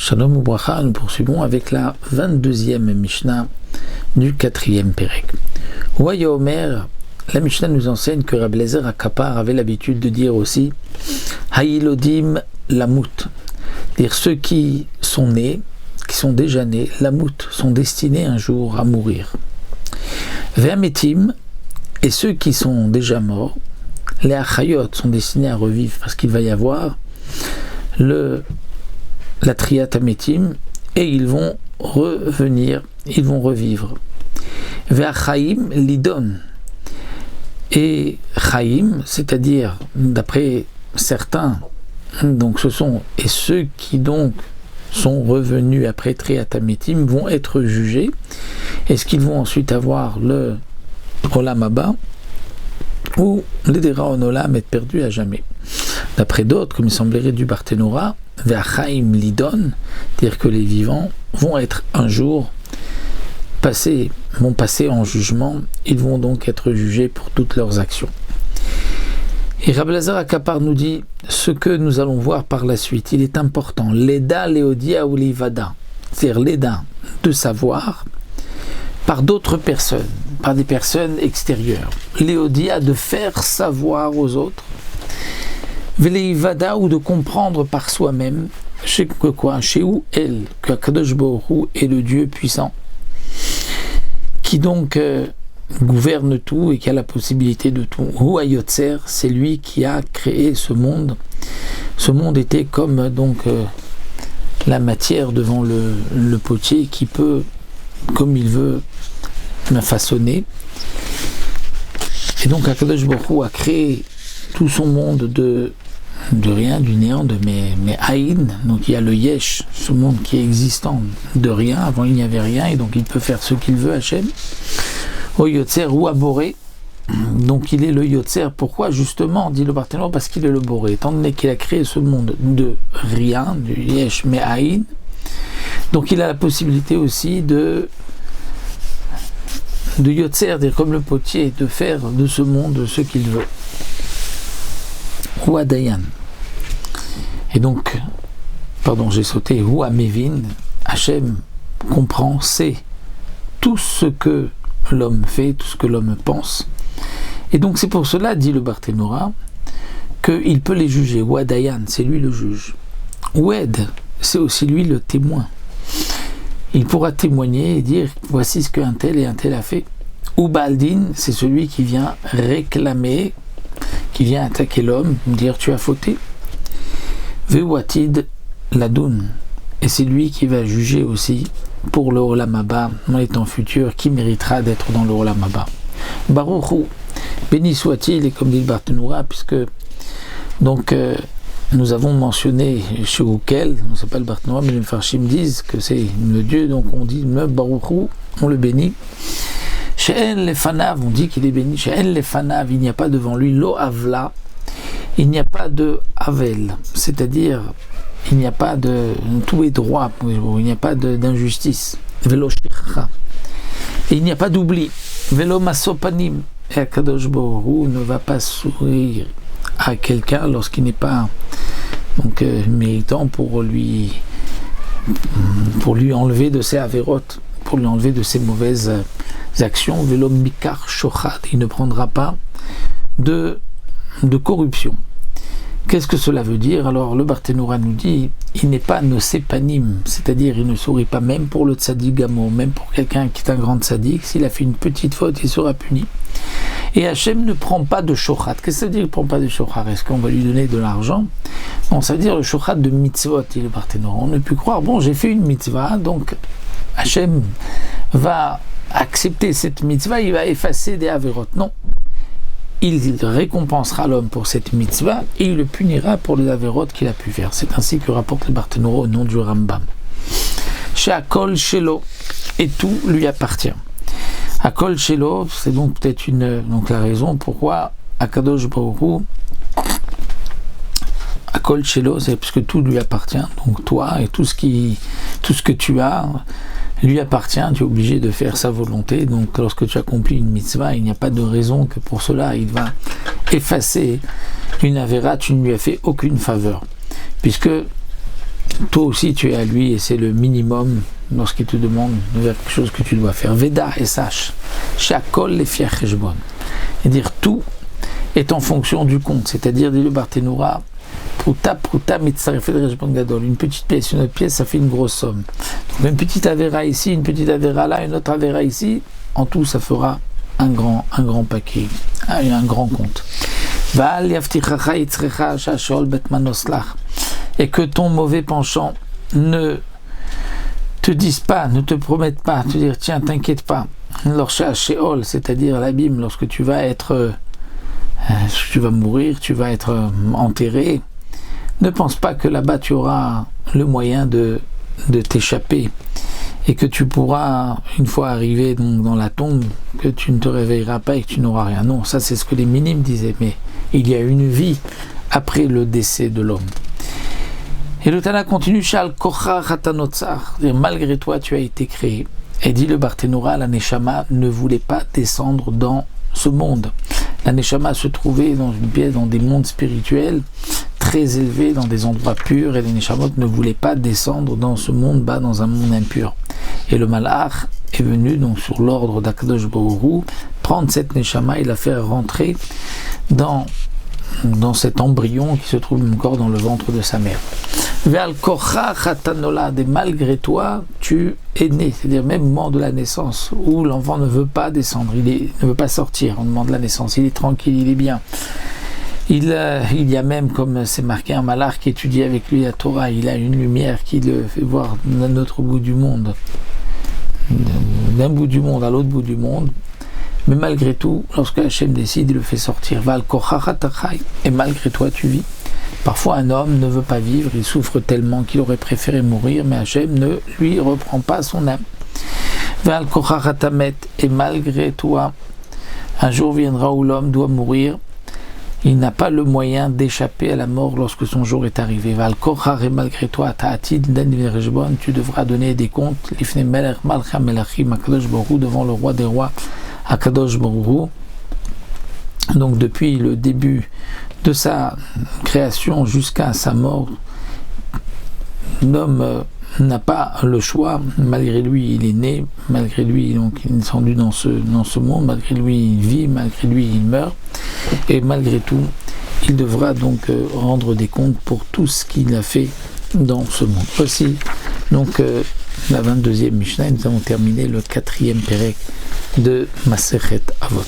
Shalom Ubracha, nous poursuivons avec la 22e Mishnah du 4e Pérek. Ouaya Omer, la Mishnah nous enseigne que Rabbi Eliezer HaKappar avait l'habitude de dire aussi Hayilodim Lamut, dire ceux qui sont nés, qui sont déjà nés, Lamut, sont destinés un jour à mourir. Ve'ametim, et ceux qui sont déjà morts, les Achayot sont destinés à revivre parce qu'il va y avoir la Triat Ametim, et ils vont revenir, ils vont revivre. Ve'achaim lidon, et Chaim, c'est-à-dire d'après certains, donc ce sont, et ceux qui donc sont revenus après Triat Ametim vont être jugés. Est-ce qu'ils vont ensuite avoir le Olam Haba ou les Dera Olam être perdus à jamais? D'après d'autres, comme il semblerait du Barthénora, Ve'achaim lidon, dire que les vivants vont être un jour vont passer en jugement, ils vont donc être jugés pour toutes leurs actions. Et Rabbi Eliezer HaKappar nous dit ce que nous allons voir par la suite, il est important, l'Eda Leodia ou l'Ivada, c'est-à-dire l'Eda de savoir par d'autres personnes, par des personnes extérieures, l'Eodia de faire savoir aux autres, V'leivada ou de comprendre par soi-même, chez où elle, que Akadosh Baruch Hu est le Dieu puissant, qui donc gouverne tout et qui a la possibilité de tout. Hu Hayotzer, c'est lui qui a créé ce monde. Ce monde était comme donc la matière devant le potier qui peut, comme il veut, la façonner. Et donc Akadosh Baruch Hu a créé tout son monde de rien, du néant, mais Aïn, donc il y a le Yesh, ce monde qui est existant de rien, avant il n'y avait rien, et donc il peut faire ce qu'il veut, Hachem. Au Yotzer ou à Boré, donc il est le Yotzer, pourquoi justement, dit le Barthénor, parce qu'il est le Boré, étant donné qu'il a créé ce monde de rien, du Yesh, mais Aïn, donc il a la possibilité aussi de Yotzer, dire comme le potier, de faire de ce monde ce qu'il veut. Ou Dayan. Et donc, j'ai sauté, ou Mevin, Hachem comprend, sait tout ce que l'homme fait, tout ce que l'homme pense. Et donc c'est pour cela, dit le Barthénora, qu'il peut les juger. Ou Dayan, c'est lui le juge. Oued, c'est aussi lui le témoin. Il pourra témoigner et dire, voici ce qu'un tel et un tel a fait. Ou Baldin, c'est celui qui vient réclamer, qui vient attaquer l'homme, dire tu as fauté. Ve'watid ladoun, et c'est lui qui va juger aussi pour le Olam Haba, dans les temps futurs, qui méritera d'être dans le Olam Haba. Baruch Hu, béni soit-il, et comme dit le Barthénora, puisque donc nous avons mentionné chez Ukel, c'est pas le Barthénora, mais les Farshim disent que c'est le Dieu, donc on dit le Baruch Hu, on le bénit. Chez En Lefanav, on dit qu'il est béni. Chez En Lefanav, il n'y a pas devant lui lo avla, il n'y a pas de avel, c'est-à-dire il n'y a pas de tout est droit, il n'y a pas d'injustice. Velo shikha, et il n'y a pas d'oubli. Velo masopanim, et Akadosh Baruch Hu ne va pas sourire à quelqu'un lorsqu'il n'est pas donc méritant pour lui enlever de ses avérotes, pour lui enlever de ses mauvaises actions. Velo mikar shochat, il ne prendra pas de corruption. Qu'est-ce que cela veut dire? Alors le Barthénora nous dit, il n'est pas nosepanim, c'est-à-dire il ne sourit pas même pour le tzaddik gamo, même pour quelqu'un qui est un grand tzaddik, s'il a fait une petite faute, il sera puni. Et Hachem ne prend pas de shochat. Qu'est-ce que ça veut dire qu'il ne prend pas de shochat? Est-ce qu'on va lui donner de l'argent? Non, ça veut dire le shochat de mitzvot, dit le Barthénora. On ne peut croire, j'ai fait une mitzvah, donc Hachem va accepter cette mitzvah, il va effacer des avérotes. Non. Il récompensera l'homme pour cette mitzvah et il le punira pour les avérotes qu'il a pu faire. C'est ainsi que rapporte le Barthénora au nom du Rambam. Chez Akol Shelo, et tout lui appartient. Akol Shelo, c'est donc peut-être la raison pourquoi Akadosh Baruch Hu, Akol Shelo, c'est parce que tout lui appartient. Donc toi et tout ce que tu as lui appartient, tu es obligé de faire sa volonté. Donc lorsque tu accomplis une mitzvah, il n'y a pas de raison que pour cela il va effacer une avéra, tu ne lui as fait aucune faveur, puisque toi aussi tu es à lui et c'est le minimum lorsqu'il te demande de faire quelque chose que tu dois faire. Veda et sache, Shakol les fier cheshbon. Et dire tout est en fonction du compte, c'est-à-dire, dit le Barthénoura, pruta mitzarefet cheshbon gadol. Une petite pièce, une autre pièce, ça fait une grosse somme. Donc une petite avéra ici, une petite avéra là, une autre avéra ici, en tout ça fera un grand paquet, un grand compte. Et que ton mauvais penchant ne te dise pas, ne te promette pas, te dire tiens t'inquiète pas, Sheol, c'est-à-dire l'abîme, lorsque tu vas mourir, tu vas être enterré, ne pense pas que là-bas tu auras le moyen de t'échapper et que tu pourras, une fois arrivé donc dans la tombe, que tu ne te réveilleras pas et que tu n'auras rien. Non, ça c'est ce que les minimes disaient, mais il y a une vie après le décès de l'homme. Et le Tana continue, Shal Kocha Ratanotsar, malgré toi tu as été créé. Et dit le Barthénoura, la Neshama ne voulait pas descendre dans ce monde. La Neshama se trouvait dans une pièce, dans des mondes spirituels très élevés, dans des endroits purs, et les Neshamot ne voulaient pas descendre dans ce monde bas, dans un monde impur. Et le Malach est venu, donc sur l'ordre d'Akadosh Baruch Hu, prendre cette Neshama et la faire rentrer dans cet embryon qui se trouve encore dans le ventre de sa mère. Ve'al kocha chatanolad, et malgré toi, tu es né, c'est-à-dire même au moment de la naissance, où l'enfant ne veut pas descendre, ne veut pas sortir au moment de la naissance, il est tranquille, il est bien. Il y a même, comme c'est marqué, un malach qui étudie avec lui la Torah, il a une lumière qui le fait voir d'un autre bout du monde, d'un bout du monde à l'autre bout du monde. Mais malgré tout, lorsque Hachem décide, il le fait sortir. Et malgré toi, tu vis. Parfois, un homme ne veut pas vivre, il souffre tellement qu'il aurait préféré mourir, mais Hachem ne lui reprend pas son âme. Et malgré toi, un jour viendra où l'homme doit mourir. Il n'a pas le moyen d'échapper à la mort lorsque son jour est arrivé. Et malgré toi, tu devras donner des comptes devant le roi des rois, Akadosh Baruch Hu. Donc depuis le début de sa création jusqu'à sa mort, l'homme n'a pas le choix. Malgré lui, il est né, malgré lui, donc il est descendu dans ce monde, malgré lui, il vit, malgré lui, il meurt, et malgré tout, il devra donc rendre des comptes pour tout ce qu'il a fait dans ce monde. Voici donc la 22e Mishnah, et nous avons terminé le 4e Pérec de Masechet Avot.